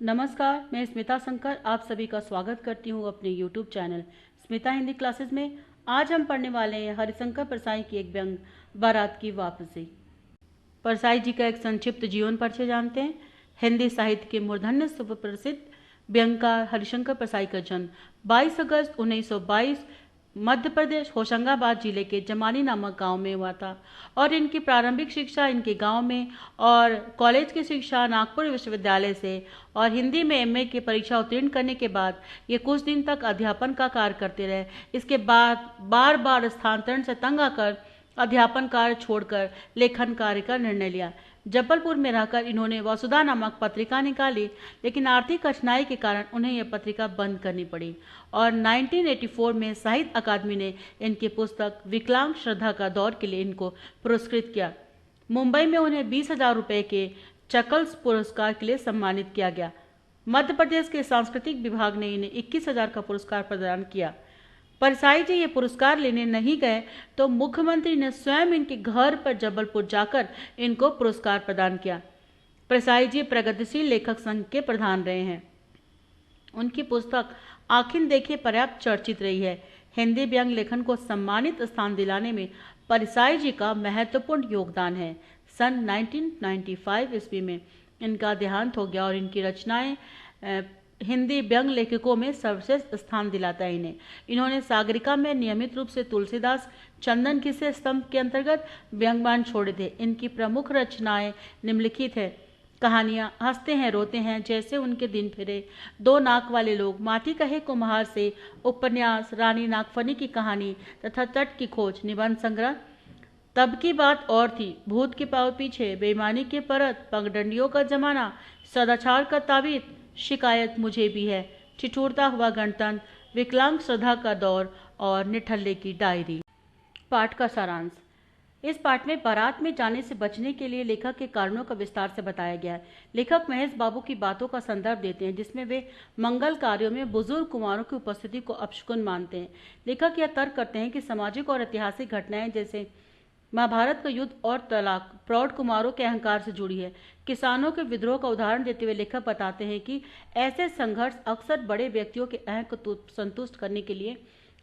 नमस्कार, मैं स्मिता शंकर आप सभी का स्वागत करती हूँ अपने YouTube channel Smita Hindi classes में। आज हम पढ़ने वाले हैं हरिशंकर परसाई की एक व्यंग बारात की वापसी। परसाई जी का एक संक्षिप्त जीवन परिचय जानते हैं। हिंदी साहित्य के मूर्धन्य सुप्रसिद्ध व्यंगकार हरिशंकर परसाई का जन्म 22 अगस्त 1922 मध्य प्रदेश होशंगाबाद जिले के जमानी नामक गांव में हुआ था और इनकी प्रारंभिक शिक्षा इनके गांव में और कॉलेज की शिक्षा नागपुर विश्वविद्यालय से और हिंदी में एमए की परीक्षा उत्तीर्ण करने के बाद ये कुछ दिन तक अध्यापन का कार्य करते रहे। इसके बाद बार बार स्थानांतरण से तंग आकर अध्यापन कार्य छोड़कर लेखन कार्य का निर्णय लिया। जबलपुर में रहकर इन्होंने वसुधा नामक पत्रिका निकाली, लेकिन आर्थिक कठिनाई के कारण उन्हें यह पत्रिका बंद करनी पड़ी और 1984 में साहित्य अकादमी ने इनकी पुस्तक विकलांग श्रद्धा का दौर के लिए इनको पुरस्कृत किया। मुंबई में उन्हें 20,000 रुपये के चकल्स पुरस्कार के लिए सम्मानित किया गया। मध्य प्रदेश के सांस्कृतिक विभाग ने इन्हें 21,000 का पुरस्कार प्रदान किया। परसाई जी ये पुरस्कार लेने नहीं गए तो मुख्यमंत्री ने स्वयं इनके घर पर जबलपुर जाकर इनको पुरस्कार प्रदान किया। परसाई जी प्रगतिशील लेखक संघ के प्रधान रहे हैं। उनकी पुस्तक आखिर देखे पर्याप्त चर्चित रही है। हिंदी व्यंग लेखन को सम्मानित स्थान दिलाने में परसाई जी का महत्वपूर्ण योगदान है। सन 1995 ईस्वी में इनका देहांत हो गया और इनकी रचनाएं हिंदी व्यंग लेखकों में सर्वश्रेष्ठ स्थान दिलाता है इन्हें। इन्होंने सागरिका में नियमित रूप से तुलसीदास चंदन घिसे स्तंभ के अंतर्गत व्यंग्यमान छोड़े थे। इनकी प्रमुख रचनाएं निम्नलिखित है। कहानियां हंसते हैं रोते हैं, जैसे उनके दिन फिरे, दो नाक वाले लोग, माटी कहे कुम्हार से, उपन्यास, रानी नागफनी की कहानी तथा तट की खोज, निबंध संग्रह, तब की बात और थी, भूत के पाव पीछे, बेईमानी के परत, पगडंडियों का जमाना, सदाचार का ताबीत, शिकायत मुझे भी है, ठिठुरता हुआ गणतंत्र, विकलांग श्रद्धा का दौर और निठल्ले की डायरी। पाठ का सारांश। इस पाठ में बारात में जाने से बचने के लिए लेखक के कारणों का विस्तार से बताया गया है। लेखक महेश बाबू की बातों का संदर्भ देते हैं जिसमें वे मंगल कार्यों में बुजुर्ग कुमारों की उपस्थिति को अपशकुन मानते हैं। लेखक यह तर्क करते हैं कि सामाजिक और ऐतिहासिक घटनाएं जैसे महाभारत का युद्ध और तलाक प्रौढ़ कुमारों के अहंकार से जुड़ी है। किसानों के विद्रोह का उदाहरण देते हुए लेखक बताते हैं कि ऐसे संघर्ष अक्सर बड़े व्यक्तियों के अहं को संतुष्ट करने के लिए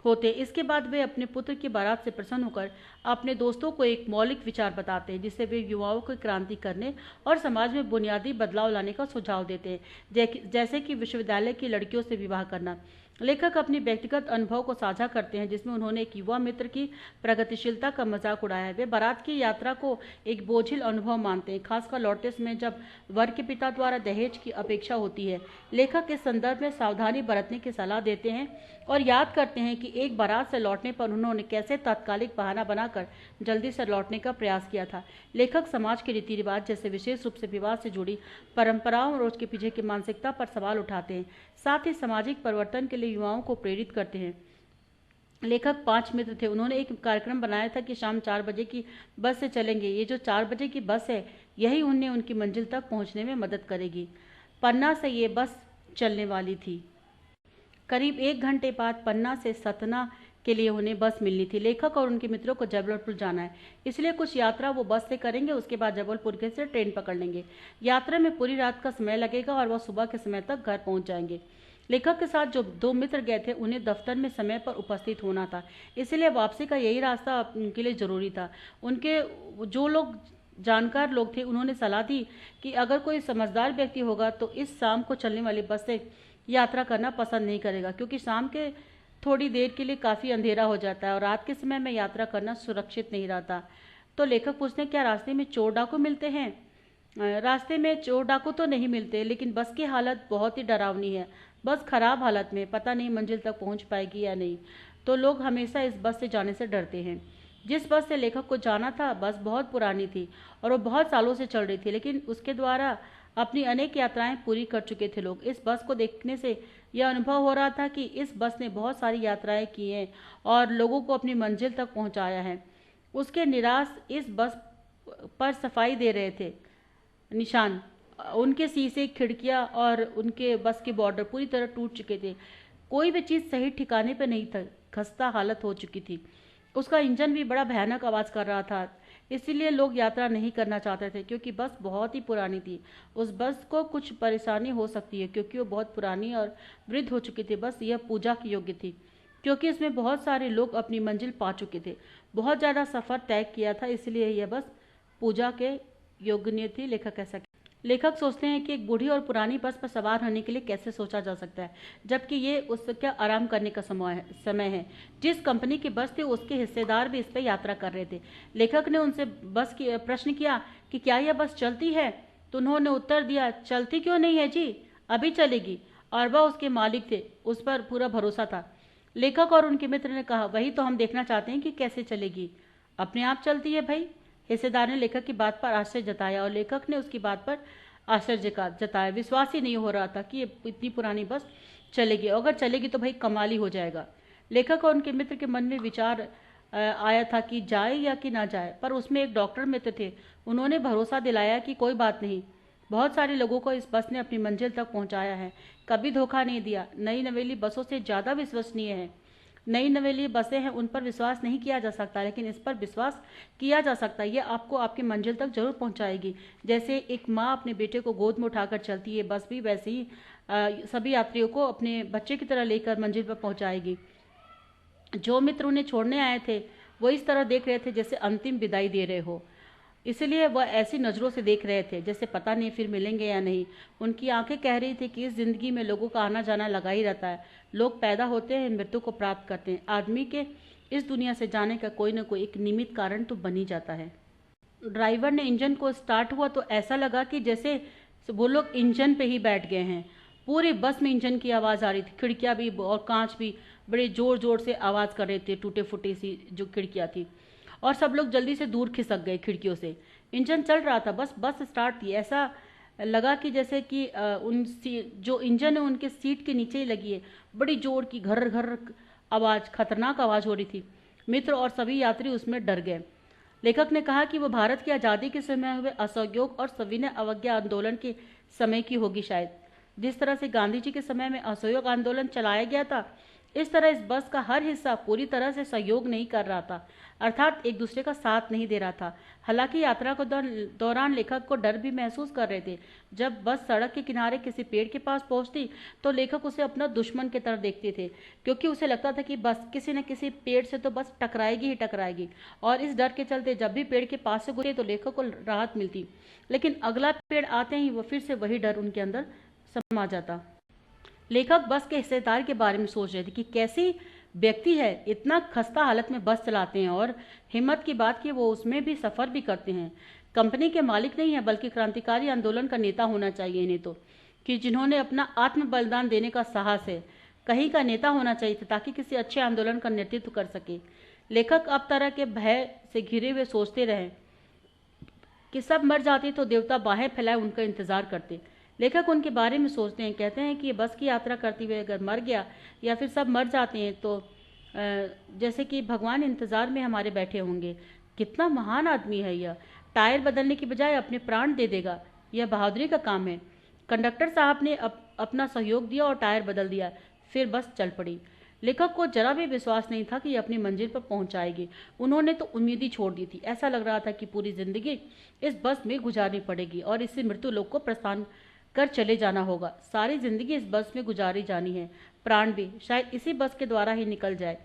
होते। इसके बाद वे अपने पुत्र की बारात से प्रसन्न होकर अपने दोस्तों को एक मौलिक विचार बताते हैं जिससे वे युवाओं को क्रांति करने और समाज में बुनियादी बदलाव लाने का सुझाव देते हैं, जैसे कि विश्वविद्यालय की लड़कियों से विवाह करना। लेखक अपनी व्यक्तिगत अनुभव को साझा करते हैं जिसमें उन्होंने एक युवा मित्र की प्रगतिशीलता का मजाक उड़ाया है। वे बारात की यात्रा को एक बोझिल अनुभव मानते हैं, खासकर लौटते समय जब वर के पिता द्वारा दहेज की अपेक्षा होती है। लेखक इस संदर्भ में सावधानी बरतने की सलाह देते हैं और याद करते हैं कि एक बारात से लौटने पर उन्होंने कैसे तात्कालिक बहाना बनाकर जल्दी से लौटने का प्रयास किया था। लेखक समाज के रीति रिवाज जैसे विशेष रूप से विवाह से जुड़ी परंपराओं और उसके पीछे की मानसिकता पर सवाल उठाते हैं, साथ ही सामाजिक परिवर्तन के लिए युवाओं को प्रेरित करते हैं। लेखक 5 मित्र थे। उन्होंने एक कार्यक्रम बनाया था कि शाम 4 बजे की बस से चलेंगे। ये जो 4 बजे की बस है यही उन्हें उनकी मंजिल तक पहुंचने में मदद करेगी। पन्ना से ये बस चलने वाली थी। करीब 1 घंटे बाद पन्ना से सतना के लिए उन्हें बस मिलनी थी। लेखक और उनके मित्रों को जबलपुर जाना है, इसलिए कुछ यात्रा वो बस से करेंगे, उसके बाद जबलपुर के से ट्रेन पकड़ लेंगे। यात्रा में पूरी रात का समय लगेगा और वह सुबह के समय तक घर पहुंच जाएंगे। लेखक के साथ जो 2 मित्र गए थे उन्हें दफ्तर में समय पर उपस्थित होना था, इसलिए वापसी का यही रास्ता उनके लिए जरूरी था। उनके जो लोग जानकार लोग थे उन्होंने सलाह दी कि अगर कोई समझदार व्यक्ति होगा तो इस शाम को चलने वाली बस से यात्रा करना पसंद नहीं करेगा, क्योंकि शाम के थोड़ी देर के लिए काफ़ी अंधेरा हो जाता है और रात के समय में यात्रा करना सुरक्षित नहीं रहता। तो लेखक पूछते हैं, क्या रास्ते में चोर डाकू मिलते हैं? रास्ते में चोर डाकू तो नहीं मिलते, लेकिन बस की हालत बहुत ही डरावनी है। बस खराब हालत में, पता नहीं मंजिल तक पहुंच पाएगी या नहीं, तो लोग हमेशा इस बस से जाने से डरते हैं। जिस बस से लेखक को जाना था बस बहुत पुरानी थी और वो बहुत सालों से चल रही थी, लेकिन उसके द्वारा अपनी अनेक यात्राएं पूरी कर चुके थे लोग। इस बस को देखने से यह अनुभव हो रहा था कि इस बस ने बहुत सारी यात्राएं की हैं और लोगों को अपनी मंजिल तक पहुंचाया है। उसके निराश इस बस पर सफाई दे रहे थे निशान, उनके शीशे, खिड़कियां और उनके बस के बॉर्डर पूरी तरह टूट चुके थे। कोई भी चीज़ सही ठिकाने पर नहीं था, खस्ता हालत हो चुकी थी। उसका इंजन भी बड़ा भयानक आवाज़ कर रहा था। इसीलिए लोग यात्रा नहीं करना चाहते थे, क्योंकि बस बहुत ही पुरानी थी। उस बस को कुछ परेशानी हो सकती है क्योंकि वो बहुत पुरानी और वृद्ध हो चुकी थी। बस यह पूजा की योग्य थी क्योंकि इसमें बहुत सारे लोग अपनी मंजिल पा चुके थे। बहुत ज़्यादा सफ़र तय किया था, इसलिए यह बस पूजा के योग्य नहीं थी। लेखक सोचते हैं कि एक बूढ़ी और पुरानी बस पर सवार होने के लिए कैसे सोचा जा सकता है, जबकि ये उसका आराम करने का समय है। जिस कंपनी की बस थी उसके हिस्सेदार भी इस पर यात्रा कर रहे थे। लेखक ने उनसे बस की प्रश्न किया कि क्या यह बस चलती है, तो उन्होंने उत्तर दिया, चलती क्यों नहीं है जी, अभी चलेगी। और वह उसके मालिक थे, उस पर पूरा भरोसा था। लेखक और उनके मित्र ने कहा, वही तो हम देखना चाहते हैं कि कैसे चलेगी। अपने आप चलती है भाई। हिस्सेदार ने लेखक की बात पर आश्चर्य जताया और लेखक ने उसकी बात पर आश्चर्य जताया। विश्वास ही नहीं हो रहा था कि ये इतनी पुरानी बस चलेगी, अगर चलेगी तो भाई कमाल ही हो जाएगा। लेखक और उनके मित्र के मन में विचार आया था कि जाए या कि ना जाए, पर उसमें एक डॉक्टर मित्र थे। उन्होंने भरोसा दिलाया कि कोई बात नहीं, बहुत सारे लोगों को इस बस ने अपनी मंजिल तक पहुंचाया है, कभी धोखा नहीं दिया। नई नवेली बसों से ज़्यादा विश्वसनीय है। नई नवेली बसें हैं, उन पर विश्वास नहीं किया जा सकता, लेकिन इस पर विश्वास किया जा सकता है। ये आपको आपकी मंजिल तक जरूर पहुंचाएगी। जैसे एक माँ अपने बेटे को गोद में उठाकर चलती है, बस भी वैसे ही सभी यात्रियों को अपने बच्चे की तरह लेकर मंजिल पर पहुंचाएगी। जो मित्र उन्हें छोड़ने आए थे वो इस तरह देख रहे थे जैसे अंतिम विदाई दे रहे हो, इसलिए वह ऐसी नज़रों से देख रहे थे जैसे पता नहीं फिर मिलेंगे या नहीं। उनकी आंखें कह रही थी कि इस जिंदगी में लोगों का आना जाना लगा ही रहता है। लोग पैदा होते हैं, मृत्यु को प्राप्त करते हैं। आदमी के इस दुनिया से जाने का कोई न कोई एक निमित्त कारण तो बन ही जाता है। ड्राइवर ने इंजन को स्टार्ट हुआ तो ऐसा लगा कि जैसे वो लोग इंजन पे ही बैठ गए हैं। पूरी बस में इंजन की आवाज़ आ रही थी, खिड़कियाँ भी और कांच भी बड़े ज़ोर ज़ोर से आवाज़ कर रहे थे, टूटे फूटे सी जो खिड़कियाँ थी, और सब लोग जल्दी से दूर खिसक गए खिड़कियों से। इंजन चल रहा था, बस स्टार्ट थी। ऐसा लगा कि जैसे कि जो इंजन है उनके सीट के नीचे ही लगी है। बड़ी जोर की घर घर आवाज़, खतरनाक आवाज़ हो रही थी। मित्र और सभी यात्री उसमें डर गए। लेखक ने कहा कि वो भारत की आज़ादी के समय हुए असहयोग और सविनय अवज्ञा आंदोलन के समय की होगी शायद। जिस तरह से गांधी जी के समय में असहयोग आंदोलन चलाया गया था, इस तरह इस बस का हर हिस्सा पूरी तरह से सहयोग नहीं कर रहा था, अर्थात एक दूसरे का साथ नहीं दे रहा था। हालांकि यात्रा के दौरान लेखक को डर भी महसूस कर रहे थे। जब बस सड़क के किनारे किसी पेड़ के पास पहुंचती तो लेखक उसे अपना दुश्मन की तरह देखते थे, क्योंकि उसे लगता था कि बस किसी न किसी पेड़ से तो बस टकराएगी ही टकराएगी। और इस डर के चलते जब भी पेड़ के पास से गुजरे तो लेखक को राहत मिलती, लेकिन अगला पेड़ आते ही वो फिर से वही डर उनके अंदर समा जाता। लेखक बस के हिस्सेदार के बारे में सोच रहे थे कि कैसी व्यक्ति है, इतना खस्ता हालत में बस चलाते हैं, और हिम्मत की बात कि वो उसमें भी सफ़र भी करते हैं। कंपनी के मालिक नहीं है बल्कि क्रांतिकारी आंदोलन का नेता होना चाहिए इन्हें तो, कि जिन्होंने अपना आत्म बलिदान देने का साहस है। कहीं का नेता होना चाहिए था ताकि किसी अच्छे आंदोलन का नेतृत्व कर सके। लेखक अब तरह के भय से घिरे हुए सोचते रहे कि सब मर जाते तो देवता बाहें फैलाए उनका इंतजार करते। लेखक उनके बारे में सोचते हैं, कहते हैं कि बस की यात्रा करते हुए अगर मर गया या फिर सब मर जाते हैं तो जैसे कि भगवान इंतज़ार में हमारे बैठे होंगे। कितना महान आदमी है यह, टायर बदलने की बजाय अपने प्राण दे देगा। यह बहादुरी का काम है। कंडक्टर साहब ने अपना सहयोग दिया और टायर बदल दिया, फिर बस चल पड़ी। लेखक को जरा भी विश्वास नहीं था कि ये अपनी मंजिल पर पहुंचाएगी। उन्होंने तो उम्मीद ही छोड़ दी थी। ऐसा लग रहा था कि पूरी जिंदगी इस बस में गुजारनी पड़ेगी और इससे मृत्यु लोक को प्रस्थान कर चले जाना होगा। सारी जिंदगी इस बस में गुजारी जानी है, प्राण भी शायद इसी बस के द्वारा ही निकल जाए,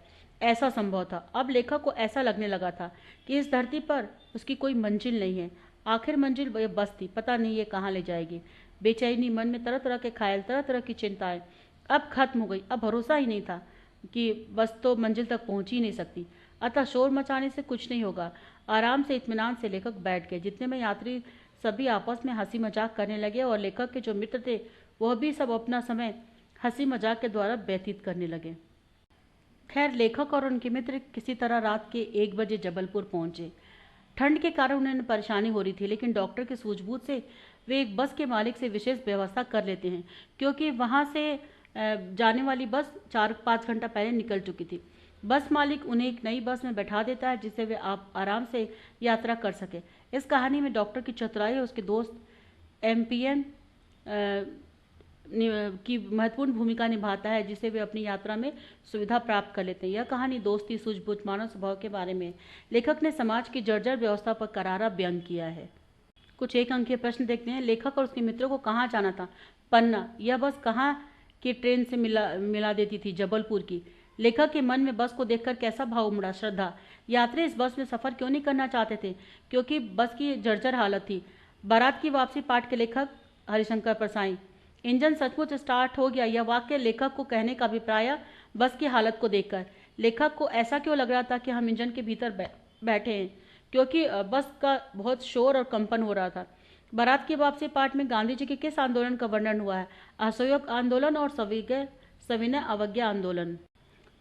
ऐसा संभव था। अब लेखक को ऐसा लगने लगा था कि इस धरती पर उसकी कोई मंजिल नहीं है। आखिर मंजिल ये बस थी, पता नहीं ये कहाँ ले जाएगी। बेचैनी, मन में तरह तरह के ख्याल, तरह तरह की चिंताएं अब खत्म हो गई। अब भरोसा ही नहीं था कि बस तो मंजिल तक पहुंच ही नहीं सकती। अतः शोर मचाने से कुछ नहीं होगा। आराम से इत्मीनान से लेखक बैठ गए। जितने में यात्री सभी आपस में हंसी मजाक करने लगे और लेखक के जो मित्र थे वह भी सब अपना समय हंसी मजाक के द्वारा व्यतीत करने लगे। खैर, लेखक और उनके मित्र किसी तरह रात के 1 बजे जबलपुर पहुंचे। ठंड के कारण उन्हें परेशानी हो रही थी, लेकिन डॉक्टर की सूझबूझ से वे एक बस के मालिक से विशेष व्यवस्था कर लेते हैं, क्योंकि वहां से जाने वाली बस 4-5 घंटा पहले निकल चुकी थी। बस मालिक उन्हें एक नई बस में बैठा देता है जिससे वे आप आराम से यात्रा कर सके। इस कहानी में डॉक्टर की चतुराई और उसके दोस्त एमपीएन की महत्वपूर्ण भूमिका निभाता है, जिसे वे अपनी यात्रा में सुविधा प्राप्त कर लेते हैं। यह कहानी दोस्ती, सूझबूझ, मानव स्वभाव के बारे में। लेखक ने समाज की जर्जर व्यवस्था पर करारा व्यंग किया है। कुछ एक अंकीय प्रश्न देखते हैं। लेखक और उसके मित्रों को कहाँ जाना था? पन्ना। यह बस कहाँ की ट्रेन से मिला देती थी? जबलपुर की। लेखक के मन में बस को देखकर कैसा भाव उमड़ा? श्रद्धा। यात्री इस बस में सफर क्यों नहीं करना चाहते थे? क्योंकि बस की जर्जर हालत थी। बारात की वापसी पाठ के लेखक हरिशंकर परसाई। इंजन सचमुच स्टार्ट हो गया। यह वाक्य लेखक को कहने का अभिप्राय बस की हालत को देखकर। लेखक को ऐसा क्यों लग रहा था कि हम इंजन के भीतर बैठे हैं? क्योंकि बस का बहुत शोर और कंपन हो रहा था। बारात की वापसी पाठ में गांधी जी के किस आंदोलन का वर्णन हुआ है? असहयोग आंदोलन और सविनय अवज्ञा आंदोलन।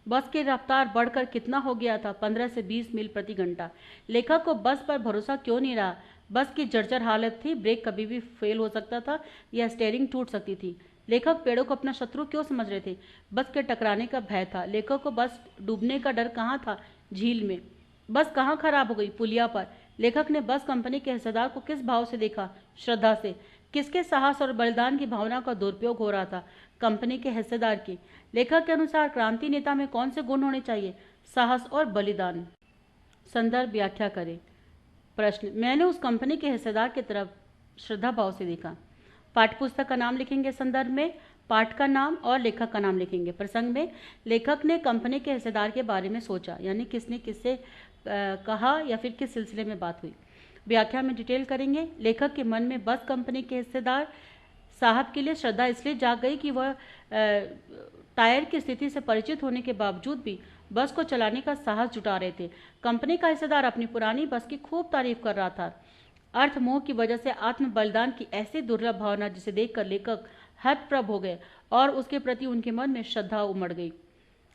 बस की रफ्तार बढ़कर कितना हो गया था? 15 से 20 मील प्रति घंटा। लेखक को बस पर भरोसा क्यों नहीं रहा? बस की जर्जर हालत थी, ब्रेक कभी भी फेल हो सकता था या स्टीयरिंग टूट सकती थी। लेखक पेड़ों को अपना शत्रु क्यों समझ रहे थे? बस के टकराने का भय था। लेखक को बस डूबने का डर कहाँ था? झील में। बस कहाँ खराब हो गई? पुलिया पर। लेखक ने बस कंपनी के हिस्सेदार को किस भाव से देखा? श्रद्धा से। किसके साहस और बलिदान की भावना का दुरुपयोग हो रहा था? कंपनी के हिस्सेदार की। लेखक के अनुसार क्रांति नेता में कौन से गुण होने चाहिए? साहस और बलिदान। संदर्भ व्याख्या करें। प्रश्न, मैंने उस कंपनी के हिस्सेदार की तरफ श्रद्धा भाव से देखा। पाठ्यपुस्तक का नाम लिखेंगे संदर्भ में, पाठ का नाम और लेखक का नाम लिखेंगे। प्रसंग में लेखक ने कंपनी के हिस्सेदार के बारे में सोचा, यानी किसने किससे कहा या फिर किस सिलसिले में बात हुई। व्याख्या में डिटेल करेंगे। लेखक के मन में बस कंपनी के हिस्सेदार साहब के लिए श्रद्धा इसलिए जाग गई कि वह टायर की स्थिति से परिचित होने के बावजूद भी बस को चलाने का साहस जुटा रहे थे। कंपनी का हिस्सेदार अपनी पुरानी बस की खूब तारीफ कर रहा था। अर्थ मोह की वजह से आत्म बलिदान की ऐसी दुर्लभ भावना जिसे देखकर लेखक हतप्रभ हो गए और उसके प्रति उनके मन में श्रद्धा उमड़ गई।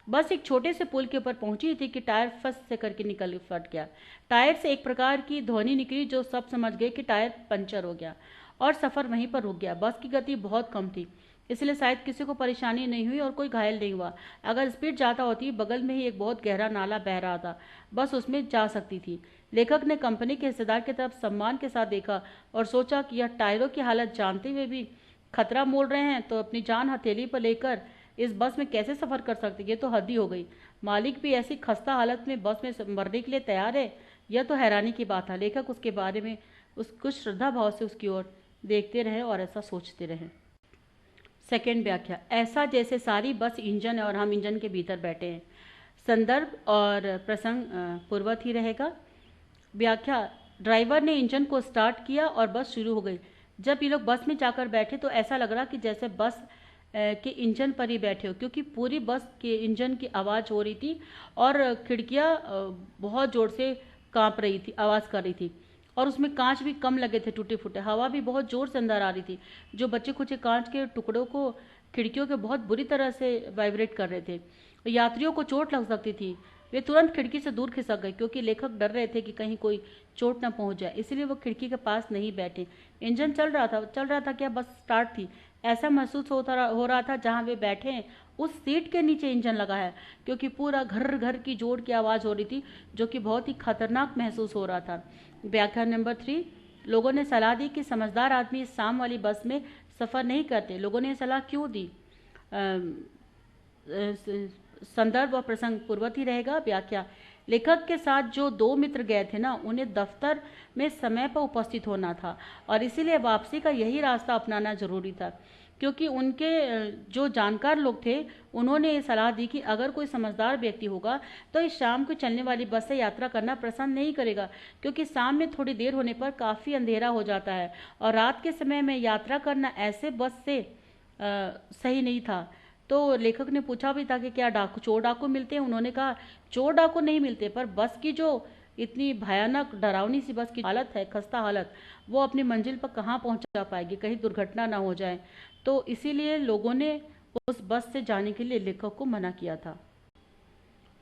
बस एक छोटे से पुल के ऊपर पहुंची थी कि टायर फस से करके निकल फट गया। टायर से एक प्रकार की ध्वनि निकली जो सब समझ गए कि टायर पंचर हो गया और सफर वहीं पर रुक गया। बस की गति बहुत कम थी, इसलिए शायद किसी को परेशानी नहीं हुई और कोई घायल नहीं हुआ। अगर स्पीड ज़्यादा होती, बगल में ही एक बहुत गहरा नाला बह रहा था, बस उसमें जा सकती थी। लेखक ने कंपनी के हिस्सेदार की तरफ सम्मान के साथ देखा और सोचा कि यह टायरों की हालत जानते हुए भी खतरा मोल रहे हैं तो अपनी जान हथेली पर लेकर इस बस में कैसे सफर कर सकते? ये तो हद ही हो गई। मालिक भी ऐसी खस्ता हालत में बस में मरने के लिए तैयार है, यह तो हैरानी की बात है। लेखक उसके बारे में कुछ श्रद्धा भाव से उसकी ओर देखते रहे और ऐसा सोचते रहे। सेकेंड व्याख्या, ऐसा जैसे सारी बस इंजन है और हम इंजन के भीतर बैठे हैं। संदर्भ और प्रसंग पूर्वत ही रहेगा। व्याख्या, ड्राइवर ने इंजन को स्टार्ट किया और बस शुरू हो गई। जब ये लोग बस में जाकर बैठे तो ऐसा लग रहा कि जैसे बस के इंजन पर ही बैठे हो, क्योंकि पूरी बस के इंजन की आवाज़ हो रही थी और खिड़कियाँ बहुत ज़ोर से कांप रही थी, आवाज़ कर रही थी और उसमें कांच भी कम लगे थे, टूटे फूटे। हवा भी बहुत ज़ोर से अंदर आ रही थी, जो बच्चे कुछ कांच के टुकड़ों को खिड़कियों के बहुत बुरी तरह से वाइब्रेट कर रहे थे। यात्रियों को चोट लग सकती थी। वे तुरंत खिड़की से दूर खिसक गए क्योंकि लेखक डर रहे थे कि कहीं कोई चोट न पहुंच जाए, इसलिए वो खिड़की के पास नहीं बैठे। इंजन चल रहा था क्या? बस स्टार्ट थी। ऐसा महसूस हो रहा था जहां वे बैठे हैं उस सीट के नीचे इंजन लगा है, क्योंकि पूरा घर घर की जोर की आवाज़ हो रही थी, जो कि बहुत ही खतरनाक महसूस हो रहा था। व्याख्या नंबर 3, लोगों ने सलाह दी कि समझदार आदमी इस शाम वाली बस में सफ़र नहीं करते। लोगों ने सलाह क्यों दी? संदर्भ और प्रसंग पूर्वत ही रहेगा। व्याख्या, लेखक के साथ जो 2 मित्र गए थे ना, उन्हें दफ्तर में समय पर उपस्थित होना था और इसीलिए वापसी का यही रास्ता अपनाना जरूरी था, क्योंकि उनके जो जानकार लोग थे उन्होंने ये सलाह दी कि अगर कोई समझदार व्यक्ति होगा तो इस शाम को चलने वाली बस से यात्रा करना पसंद नहीं करेगा, क्योंकि शाम में थोड़ी देर होने पर काफ़ी अंधेरा हो जाता है और रात के समय में यात्रा करना ऐसे बस से सही नहीं था। तो लेखक ने पूछा भी था कि क्या चोर डाकू मिलते हैं? उन्होंने कहा चोर डाकू नहीं मिलते, पर बस की जो इतनी भयानक डरावनी सी बस की हालत है, खस्ता हालत, वो अपनी मंजिल पर कहाँ पहुँचा पाएगी, कहीं दुर्घटना ना हो जाए। तो इसीलिए लोगों ने उस बस से जाने के लिए लेखक को मना किया था।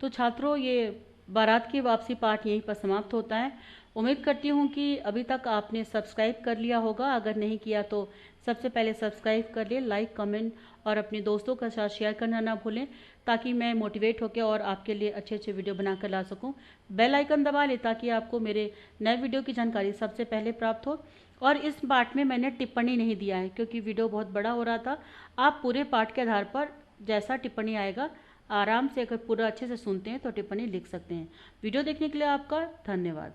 तो छात्रों, ये बारात की वापसी पाठ यहीं पर समाप्त होता है। उम्मीद करती हूँ कि अभी तक आपने सब्सक्राइब कर लिया होगा। अगर नहीं किया तो सबसे पहले सब्सक्राइब कर लिए, लाइक, कमेंट और अपने दोस्तों के साथ शेयर करना ना भूलें, ताकि मैं मोटिवेट होकर और आपके लिए अच्छे अच्छे वीडियो बनाकर ला सकूं। बेल आइकन दबा लें ताकि आपको मेरे नए वीडियो की जानकारी सबसे पहले प्राप्त हो। और इस पार्ट में मैंने टिप्पणी नहीं दिया है क्योंकि वीडियो बहुत बड़ा हो रहा था। आप पूरे पार्ट के आधार पर जैसा टिप्पणी आएगा आराम से, अगर पूरा अच्छे से सुनते हैं तो टिप्पणी लिख सकते हैं। वीडियो देखने के लिए आपका धन्यवाद।